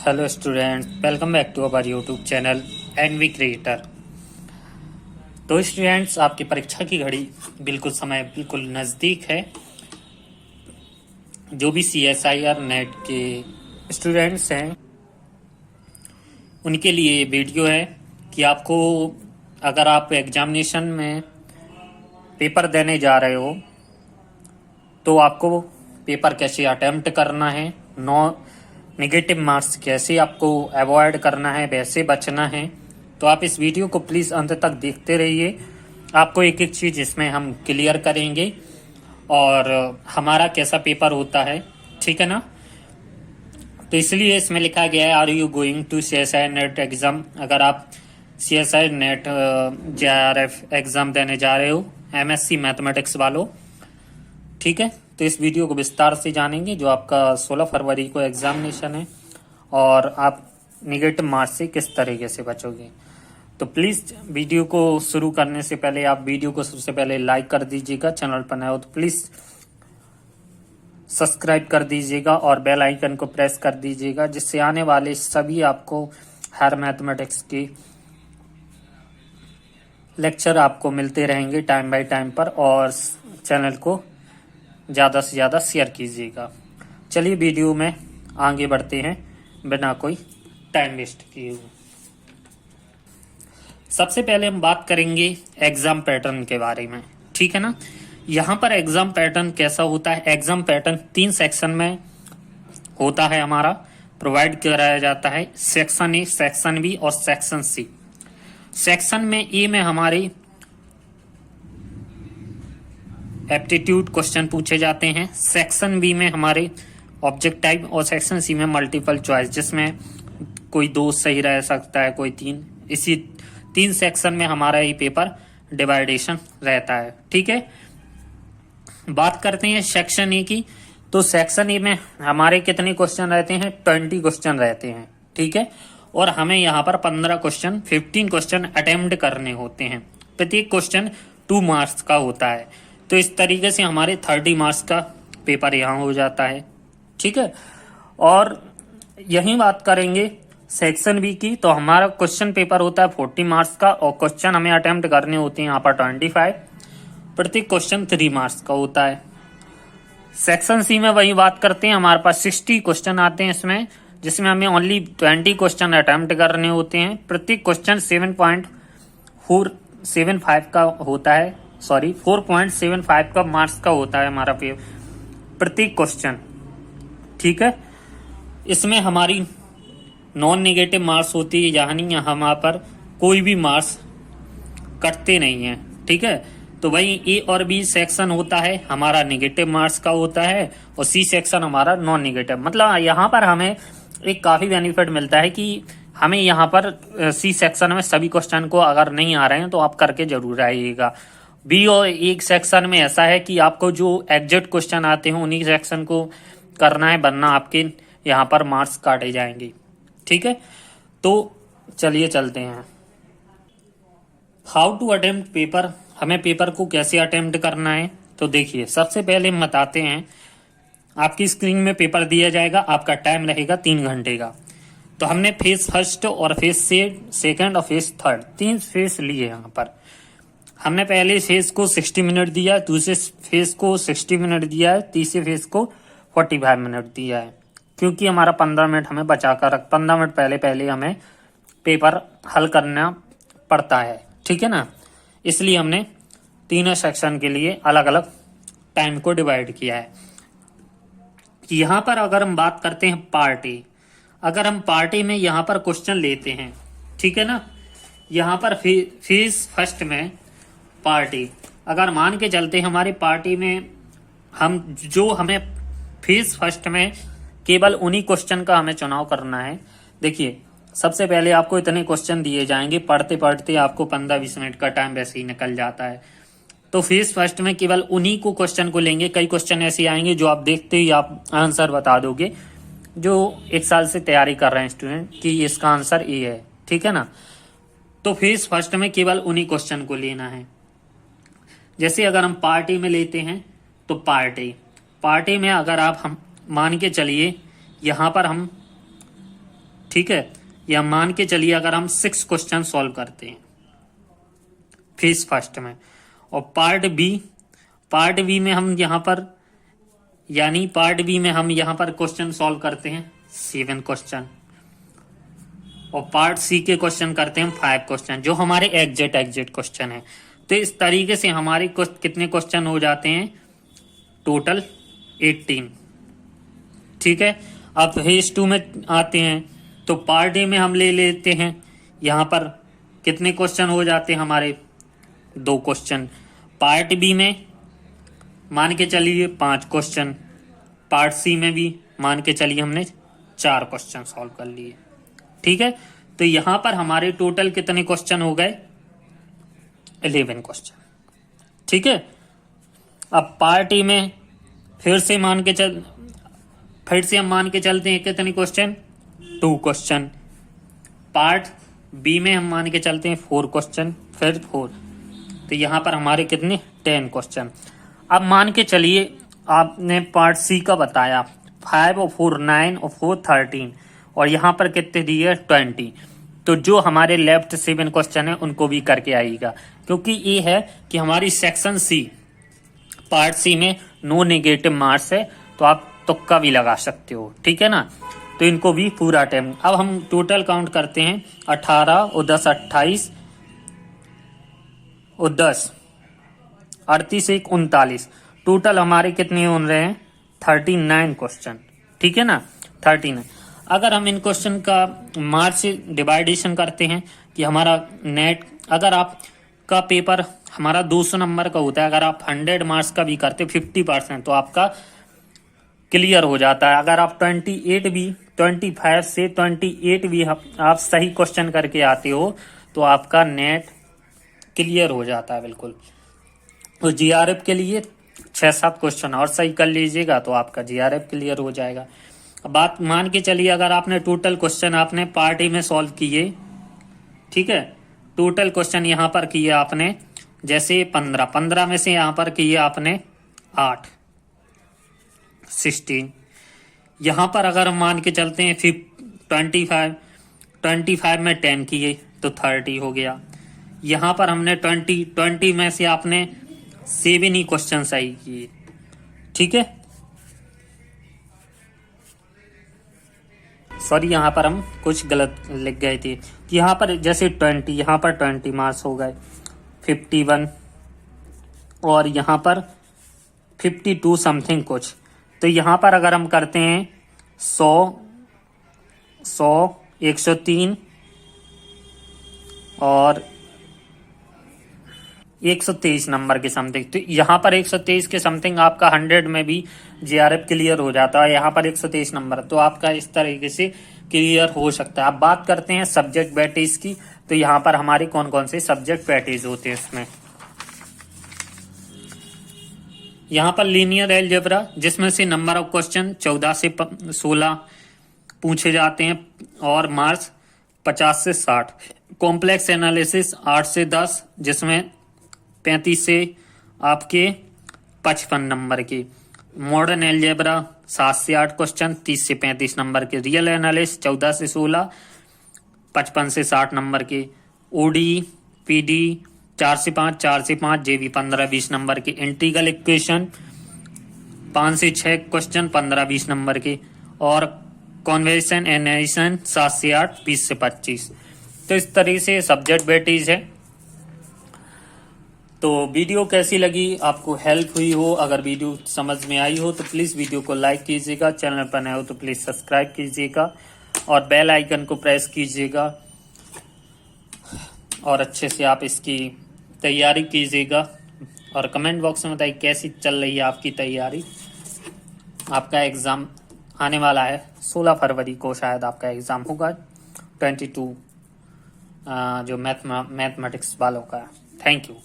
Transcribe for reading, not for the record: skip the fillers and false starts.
Hello student, welcome back to our YouTube channel NV creator. तो students, आपकी परीक्षा की घड़ी समय बिल्कुल नज़दीक है। जो भी CSIR नेट के स्टूडेंट्स हैं उनके लिए ये वीडियो है कि आपको अगर आप एग्जामिनेशन में पेपर देने जा रहे हो तो आपको पेपर कैसे अटेम्प्ट करना है, नेगेटिव मार्क्स कैसे आपको अवॉइड करना है, वैसे बचना है। तो आप इस वीडियो को प्लीज़ अंत तक देखते रहिए। आपको एक एक चीज़ इसमें हम क्लियर करेंगे और हमारा कैसा पेपर होता है, ठीक है ना। तो इसलिए इसमें लिखा गया है, are you going to CSI NET exam. अगर आप CSI नेट JRF एग्ज़ाम देने जा रहे हो, MSc मैथमेटिक्स वालों, ठीक है। तो इस वीडियो को विस्तार से जानेंगे। जो आपका 16 फरवरी को एग्जामिनेशन है और आप निगेटिव मार्क्स से किस तरीके से बचोगे। तो प्लीज़ वीडियो को शुरू करने से पहले आप वीडियो को सबसे पहले लाइक कर दीजिएगा। चैनल पर नए हो तो प्लीज़ सब्सक्राइब कर दीजिएगा और बेल आइकन को प्रेस कर दीजिएगा, जिससे आने वाले सभी आपको हर मैथमेटिक्स की लेक्चर आपको मिलते रहेंगे टाइम बाय टाइम पर। और चैनल को ज़्यादा से ज़्यादा शेयर कीजिएगा। चलिए वीडियो में आगे बढ़ते हैं बिना कोई टाइम वेस्ट किए हुए। सबसे पहले हम बात करेंगे एग्ज़ाम पैटर्न के बारे में, ठीक है ना। यहाँ पर एग्ज़ाम पैटर्न कैसा होता है। एग्ज़ाम पैटर्न 3 सेक्शन में होता है, हमारा प्रोवाइड कराया जाता है। सेक्शन ए, सेक्शन बी और सेक्शन सी। सेक्शन में ए में हमारी एप्टीट्यूड क्वेश्चन पूछे जाते हैं। सेक्शन बी में हमारे ऑब्जेक्टिव और सेक्शन सी में मल्टीपल चॉइस, जिसमें कोई 2 सही रह सकता है, कोई 3। इसी 3 सेक्शन में हमारा ये पेपर डिवाइडेशन रहता है, ठीक है। बात करते हैं सेक्शन ए की। तो सेक्शन ए में हमारे कितने क्वेश्चन रहते हैं? 20 क्वेश्चन रहते हैं, ठीक है। और हमें यहाँ पर 15 क्वेश्चन अटेम्प्ट करने होते हैं। प्रत्येक क्वेश्चन 2 मार्क्स का होता है। तो इस तरीके से हमारे 30 मार्क्स का पेपर यहाँ हो जाता है, ठीक है। और यही बात करेंगे सेक्शन बी की। तो हमारा क्वेश्चन पेपर होता है 40 मार्क्स का और क्वेश्चन हमें अटेम्प्ट करने होते हैं यहाँ पर 25। प्रत्येक क्वेश्चन 3 मार्क्स का होता है। सेक्शन सी में वही बात करते हैं, हमारे पास 60 क्वेश्चन आते हैं इसमें, जिसमें हमें ओनली 20 क्वेश्चन अटेम्प्ट करने होते हैं। प्रत्येक क्वेश्चन 7.475 का होता है, 4.75 का मार्क्स का होता है हमारा प्रत्येक क्वेश्चन, ठीक है। इसमें हमारी नॉन नेगेटिव मार्क्स होती है, यानी हमारे पर कोई भी मार्क्स कटते नहीं हैं, ठीक है। तो वही ए और बी सेक्शन होता है हमारा नेगेटिव मार्क्स का होता है और सी सेक्शन हमारा नॉन नेगेटिव। मतलब यहाँ पर हमें एक काफ़ी बेनिफिट मिलता है कि हमें यहाँ पर सी सेक्शन में सभी क्वेश्चन को अगर नहीं आ रहे हैं तो आप करके जरूर आइएगा। बी और एक सेक्शन में ऐसा है कि आपको जो एग्जैक्ट क्वेश्चन आते हैं उन्हीं सेक्शन को करना है, वरना आपके यहाँ पर मार्क्स काटे जाएंगे, ठीक है। तो चलिए चलते हैं। How to attempt paper. हमें पेपर को कैसे अटेम्प्ट करना है, तो देखिए सबसे पहले हम बताते हैं। आपकी स्क्रीन में पेपर दिया जाएगा, आपका टाइम रहेगा 3 घंटे का। तो हमने फेज फर्स्ट और फेज सेकंड और फेज थर्ड 3 फेज लिए। यहाँ पर हमने पहले फेज को 60 मिनट दिया है, दूसरे फेज को 60 मिनट दिया है, तीसरे फेज को 45 मिनट दिया है, क्योंकि हमारा 15 मिनट हमें बचा कर 15 मिनट पहले हमें पेपर हल करना पड़ता है, ठीक है ना। इसलिए हमने तीनों सेक्शन के लिए अलग अलग टाइम को डिवाइड किया है। यहाँ पर अगर हम बात करते हैं पार्टी, अगर हम पार्टी में यहाँ पर क्वेश्चन लेते हैं, ठीक है ना। यहाँ पर फेज फर्स्ट में पार्टी, अगर मान के चलते हमारी पार्टी में हमें फेज फर्स्ट में केवल उन्हीं क्वेश्चन का हमें चुनाव करना है। देखिए सबसे पहले आपको इतने क्वेश्चन दिए जाएंगे, पढ़ते पढ़ते आपको 15-20 मिनट का टाइम वैसे ही निकल जाता है। तो फेज फर्स्ट में केवल उन्हीं को क्वेश्चन को लेंगे। कई क्वेश्चन ऐसे आएंगे जो आप देखते ही आप आंसर बता दोगे, जो 1 साल से तैयारी कर रहे हैं स्टूडेंट कि इसका आंसर ये है, ठीक है ना। तो फेज फर्स्ट में केवल उन्हीं क्वेश्चन को लेना है। जैसे अगर हम पार्टी में लेते हैं तो पार्टी में अगर आप हम मान के चलिए यहाँ पर हम ठीक है, या मान के चलिए अगर हम 6 क्वेश्चन सॉल्व करते हैं फेज फर्स्ट में, और पार्ट बी में हम यहाँ पर क्वेश्चन सॉल्व करते हैं 7 क्वेश्चन, और पार्ट सी के क्वेश्चन करते हैं 5 क्वेश्चन, जो हमारे एग्जैक्ट क्वेश्चन है। तो इस तरीके से हमारे कितने क्वेश्चन हो जाते हैं, टोटल 18। ठीक है, अब फेज 2 में आते हैं, तो पार्ट ए में हम ले लेते हैं, यहाँ पर कितने क्वेश्चन हो जाते हैं हमारे, 2 क्वेश्चन। पार्ट बी में मान के चलिए 5 क्वेश्चन, पार्ट सी में भी मान के चलिए हमने 4 क्वेश्चन सॉल्व कर लिए। ठीक है, तो यहां पर हमारे टोटल कितने क्वेश्चन हो गए, 11 क्वेश्चन। ठीक है, अब पार्ट ए में फिर से हम मान के चलते हैं कितने क्वेश्चन, 2 क्वेश्चन। पार्ट बी में हम मान के चलते हैं 4 क्वेश्चन, फिर 4, तो यहां पर हमारे कितने, 10 क्वेश्चन। अब मान के चलिए आपने पार्ट सी का बताया, 5 और 4 9 और 4 13, और यहाँ पर कितने दिए, 20। तो जो हमारे लेफ्ट 7 क्वेश्चन है उनको भी करके आएगा, क्योंकि ये है कि हमारी सेक्शन सी पार्ट सी में नो नेगेटिव मार्क्स है, तो आप तुक्का भी लगा सकते हो। ठीक है ना, तो इनको भी पूरा टाइम। अब हम टोटल काउंट करते हैं, 18 और 10 28 और 10 38 1 39, टोटल हमारे कितने हो रहे हैं, 39 क्वेश्चन। ठीक है ना, 39। अगर हम इन क्वेश्चन का मार्क्स से डिवाइडेशन करते हैं कि हमारा नेट, अगर आपका पेपर हमारा 200 नंबर का होता है, अगर आप 100 मार्क्स का भी करते 50%, तो आपका क्लियर हो जाता है। अगर आप 25 से 28 भी आप सही क्वेश्चन करके आते हो, तो आपका नेट क्लियर हो जाता है बिल्कुल। तो जीआरएफ के लिए 6-7 क्वेश्चन और सही कर लीजिएगा, तो आपका जीआरएफ क्लियर हो जाएगा। बात मान के चलिए अगर आपने टोटल क्वेश्चन आपने पार्ट ए में सॉल्व किए, ठीक है, टोटल क्वेश्चन यहाँ पर किए आपने जैसे 15 में से यहाँ पर किए आपने 8 16, यहाँ पर अगर हम मान के चलते हैं 25 में 10 किए तो 30 हो गया। यहाँ पर हमने 20 में से आपने 7 ही क्वेश्चन सही किए। ठीक है, सॉरी यहाँ पर हम कुछ गलत लिख गए थे। यहाँ पर जैसे 20, यहाँ पर 20 मार्क्स हो गए, 51 और यहाँ पर 52 समथिंग कुछ। तो यहाँ पर अगर हम करते हैं 100 103 और 123 नंबर के समथिंग, तो यहाँ पर 123 के समथिंग आपका 100 में भी जीआरएफ क्लियर हो जाता है। यहाँ पर 123 नंबर, तो आपका इस तरीके से क्लियर हो सकता है। अब बात करते हैं सब्जेक्ट वेटेज की, तो यहाँ पर हमारे कौन कौन से सब्जेक्ट वेटेज होते हैं इसमें। यहाँ पर लीनियर अलजेब्रा, जिसमें से नंबर ऑफ क्वेश्चन 14 से 16 पूछे जाते हैं और मार्क्स 50 से 60। कॉम्प्लेक्स एनालिसिस 8 से 10, जिसमें 35 से आपके 55 नंबर के। मॉडर्न अलजेब्रा 7 से 8 क्वेश्चन, 30 से 35 नंबर के। रियल एनालिस्ट 14 से 16, 55 से 60 नंबर के। ओडी पीडी 4 से 5, जेबी 15-20 नंबर के। इंटीग्रल इक्वेशन 5 से 6 क्वेश्चन, 15-20 नंबर के। और कॉन्वर्जेंस एनालिसिस 7 से 8, 20 से 25। तो इस तरीके से सब्जेक्ट वेटेज है। तो वीडियो कैसी लगी, आपको हेल्प हुई हो, अगर वीडियो समझ में आई हो तो प्लीज़ वीडियो को लाइक कीजिएगा, चैनल पर नए हो तो प्लीज़ सब्सक्राइब कीजिएगा और बेल आइकन को प्रेस कीजिएगा, और अच्छे से आप इसकी तैयारी कीजिएगा। और कमेंट बॉक्स में बताइए कैसी चल रही है आपकी तैयारी। आपका एग्ज़ाम आने वाला है 16 फरवरी को, शायद आपका एग्ज़ाम होगा 22 जो मैथमेटिक्स वालों का। Thank you.